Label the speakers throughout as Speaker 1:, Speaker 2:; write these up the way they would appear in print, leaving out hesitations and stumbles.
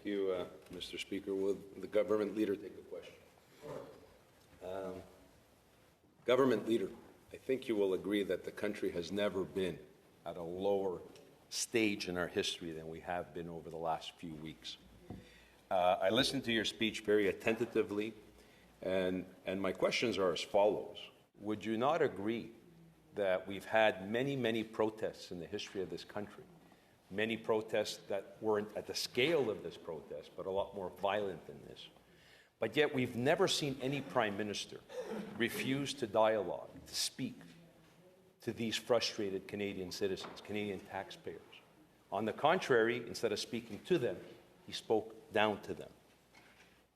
Speaker 1: Thank you, Mr. Speaker. Will the government leader take a question? Government leader, I think you will agree that the country has never been at a lower stage in our history than we have been over the last few weeks. I listened to your speech very attentively, and my questions are as follows. Would you not agree that we've had many, many protests in the history of this country? Many protests that weren't at the scale of this protest, but a lot more violent than this. But yet we've never seen any prime minister refuse to dialogue, to speak to these frustrated Canadian citizens, Canadian taxpayers. On the contrary, instead of speaking to them, he spoke down to them.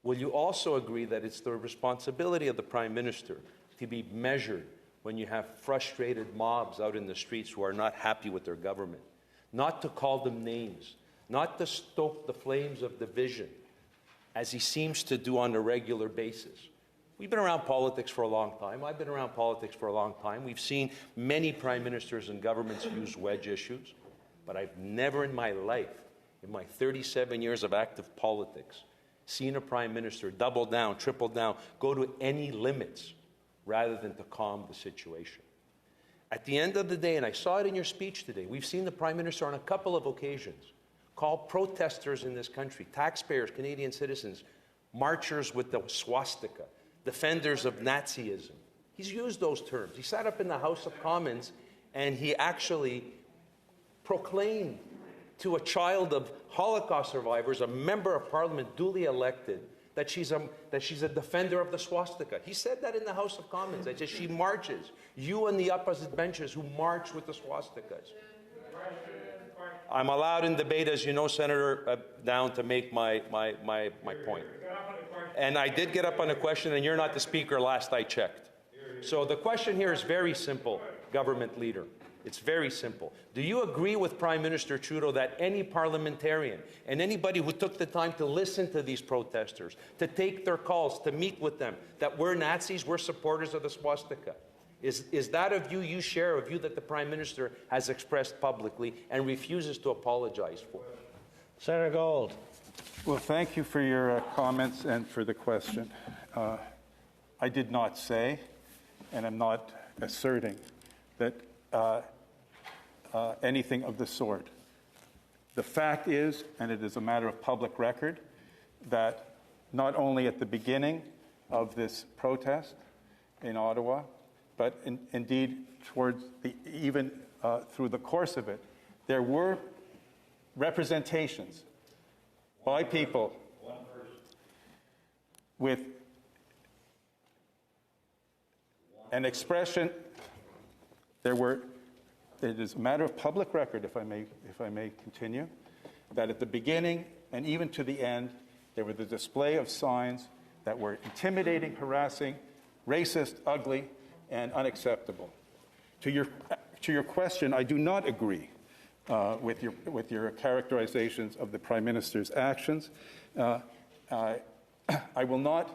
Speaker 1: Will you also agree that it's the responsibility of the prime minister to be measured when you have frustrated mobs out in the streets who are not happy with their government, not to call them names, not to stoke the flames of division, as he seems to do on a regular basis? We've been around politics for a long time. I've been around politics for a long time. We've seen many prime ministers and governments use wedge issues, but I've never in my life, in my 37 years of active politics, seen a prime minister double down, triple down, go to any limits rather than to calm the situation. At the end of the day, and I saw it in your speech today, we've seen the prime minister on a couple of occasions call protesters in this country, taxpayers, Canadian citizens, marchers with the swastika, defenders of Nazism. He's used those terms. He sat up in the House of Commons and he actually proclaimed to a child of Holocaust survivors, a member of Parliament duly elected, that she's a defender of the swastika. He said that in the House of Commons. That she marches. You and the opposite benches who march with the swastikas. I'm allowed in debate, as you know, Senator, down to make my point. And I did get up on a question, and you're not the speaker last I checked. So the question here is very simple, government leader. It's very simple. Do you agree with Prime Minister Trudeau that any parliamentarian and anybody who took the time to listen to these protesters, to take their calls, to meet with them, that we're Nazis, we're supporters of the swastika? Is that a view you share, a view that the Prime Minister has expressed publicly and refuses to apologize for?
Speaker 2: Senator Gold.
Speaker 3: Well, thank you for your comments and for the question. I did not say, and I'm not asserting, that anything of the sort. The fact is, and it is a matter of public record, that not only at the beginning of this protest in Ottawa, but indeed towards even through the course of it, there were representations by people with an expression. It is a matter of public record, if I may continue, that at the beginning and even to the end, there was the display of signs that were intimidating, harassing, racist, ugly, and unacceptable. To your question, I do not agree with your characterizations of the Prime Minister's actions. I will not.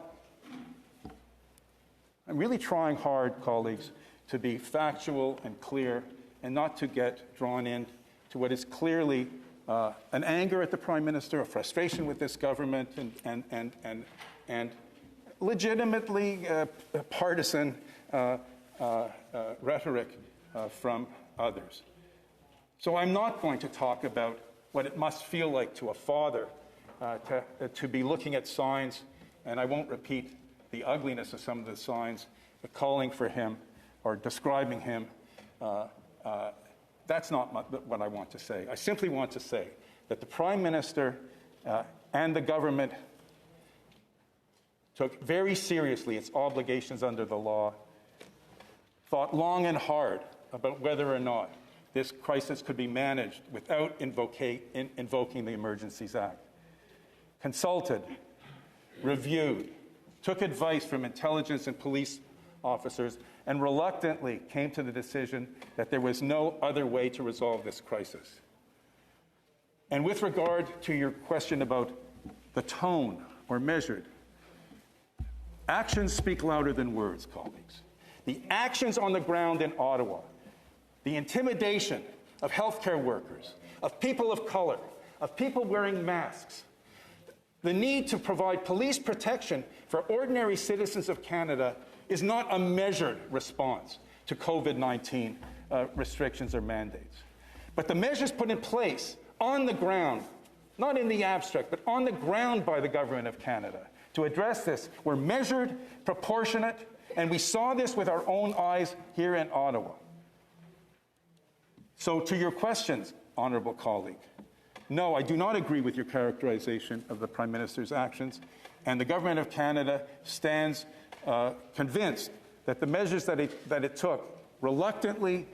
Speaker 3: I'm really trying hard, colleagues, to be factual and clear and not to get drawn into what is clearly an anger at the Prime Minister, a frustration with this government, and legitimately partisan rhetoric from others. So I'm not going to talk about what it must feel like to a father to be looking at signs, and I won't repeat the ugliness of some of the signs, but calling for him or describing him. That's not what I want to say. I simply want to say that the Prime Minister and the government took very seriously its obligations under the law, thought long and hard about whether or not this crisis could be managed without invoking the Emergencies Act, consulted, reviewed, took advice from intelligence and police officers, and reluctantly came to the decision that there was no other way to resolve this crisis. And with regard to your question about the tone or measured, actions speak louder than words, colleagues. The actions on the ground in Ottawa, the intimidation of healthcare workers, of people of color, of people wearing masks, The need to provide police protection for ordinary citizens of Canada is not a measured response to COVID-19 restrictions or mandates. But the measures put in place on the ground, not in the abstract, but on the ground by the Government of Canada to address this were measured, proportionate, and we saw this with our own eyes here in Ottawa. So to your questions, honourable colleague, no, I do not agree with your characterization of the Prime Minister's actions, and the Government of Canada stands convinced that the measures that it took reluctantly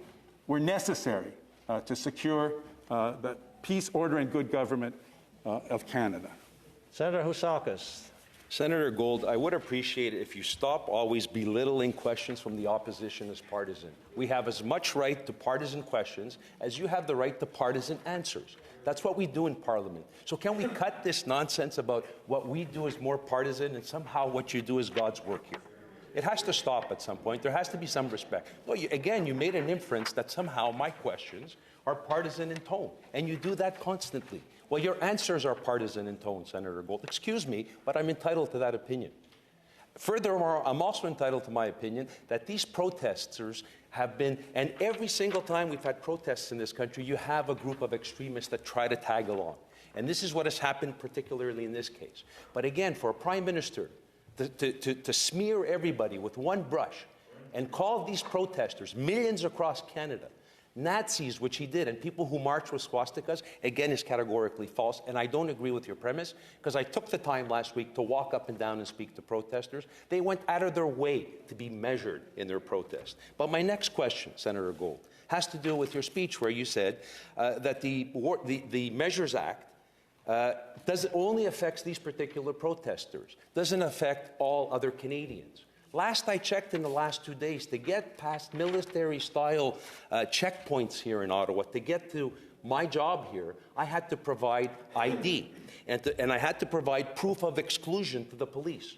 Speaker 3: were necessary to secure the peace, order, and good government of Canada.
Speaker 2: Senator Housakos.
Speaker 1: Senator Gold, I would appreciate it if you stop always belittling questions from the opposition as partisan. We have as much right to partisan questions as you have the right to partisan answers. That's what we do in Parliament. So can we cut this nonsense about what we do is more partisan and somehow what you do is God's work here? It has to stop at some point. There has to be some respect. Well, you made an inference that somehow my questions are partisan in tone, and you do that constantly. Well, your answers are partisan in tone, Senator Gold. Excuse me, but I'm entitled to that opinion. Furthermore, I'm also entitled to my opinion that these protesters have been, and every single time we've had protests in this country, you have a group of extremists that try to tag along. And this is what has happened particularly in this case. But again, for a Prime Minister to smear everybody with one brush and call these protesters, millions across Canada, Nazis, which he did, and people who march with swastikas, again, is categorically false. And I don't agree with your premise, because I took the time last week to walk up and down and speak to protesters. They went out of their way to be measured in their protest. But my next question, Senator Gold, has to do with your speech where you said that the Measures Act only affects these particular protesters, doesn't affect all other Canadians. Last I checked in the last 2 days, to get past military-style checkpoints here in Ottawa, to get to my job here, I had to provide ID, and I had to provide proof of exclusion to the police.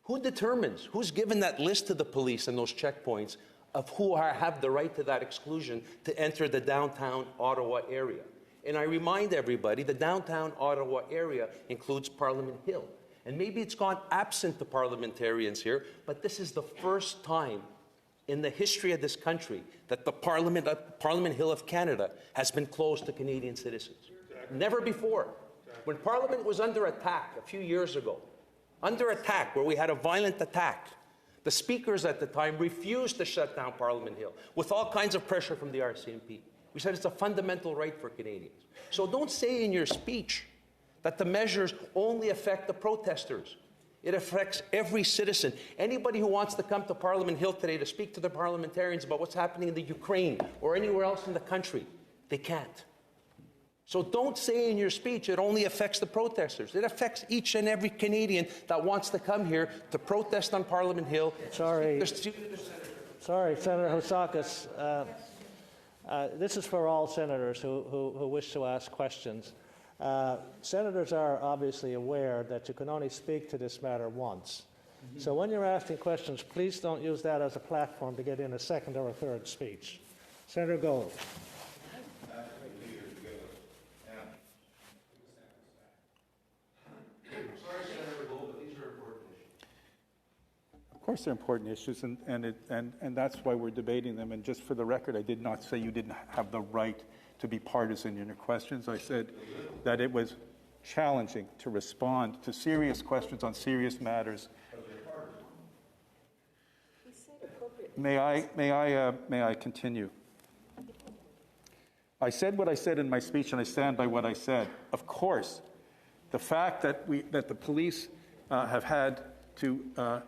Speaker 1: Who determines, who's given that list to the police and those checkpoints of who have the right to that exclusion to enter the downtown Ottawa area? And I remind everybody, the downtown Ottawa area includes Parliament Hill. And maybe it's gone absent to parliamentarians here, but this is the first time in the history of this country that the Parliament Hill of Canada has been closed to Canadian citizens. Exactly. Never before. Exactly. When Parliament was under attack a few years ago, under attack, where we had a violent attack, the speakers at the time refused to shut down Parliament Hill with all kinds of pressure from the RCMP. We said it's a fundamental right for Canadians. So don't say in your speech that the measures only affect the protesters. It affects every citizen. Anybody who wants to come to Parliament Hill today to speak to the parliamentarians about what's happening in the Ukraine or anywhere else in the country, they can't. So don't say in your speech it only affects the protesters. It affects each and every Canadian that wants to come here to protest on Parliament Hill.
Speaker 2: Sorry, Senator Housakos. This is for all senators who wish to ask questions. Senators are obviously aware that you can only speak to this matter once. Mm-hmm. So when you're asking questions, please don't use that as a platform to get in a second or a third speech. Senator Gold.
Speaker 3: Of course they're important issues, and that's why we're debating them. And just for the record, I did not say you didn't have the right to be partisan in your questions. I said that it was challenging to respond to serious questions on serious matters. May I continue? I said what I said in my speech, and I stand by what I said. Of course, the fact that the police have had to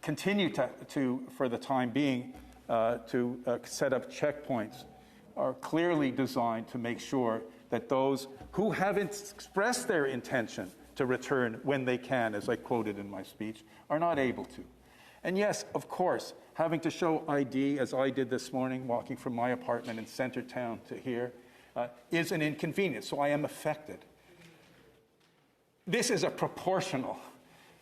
Speaker 3: continue to, for the time being, to set up checkpoints are clearly designed to make sure that those who haven't expressed their intention to return when they can, as I quoted in my speech, are not able to. And yes, of course, having to show ID, as I did this morning, walking from my apartment in Centertown to here, is an inconvenience, so I am affected. This is a proportional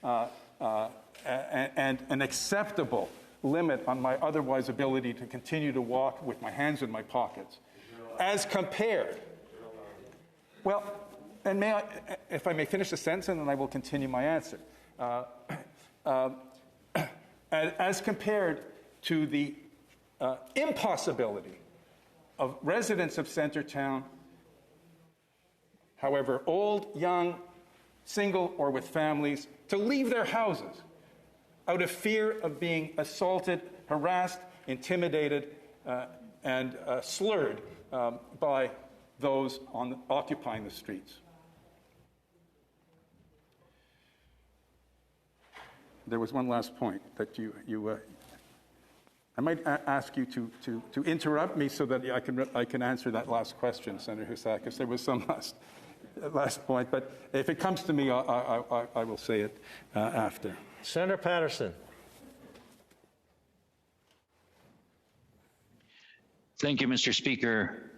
Speaker 3: and an acceptable limit on my otherwise ability to continue to walk with my hands in my pockets, as compared. Well, And may I, if I may finish the sentence, and then I will continue my answer. As compared to the impossibility of residents of Centretown, however old, young, single, or with families, to leave their houses out of fear of being assaulted, harassed, intimidated, and slurred by those occupying the streets. There was one last point that I might ask you to interrupt me so that I can answer that last question, Senator Housakos. There was some last point, but if it comes to me, I will say it after.
Speaker 2: Senator Patterson.
Speaker 4: Thank you, Mr. Speaker.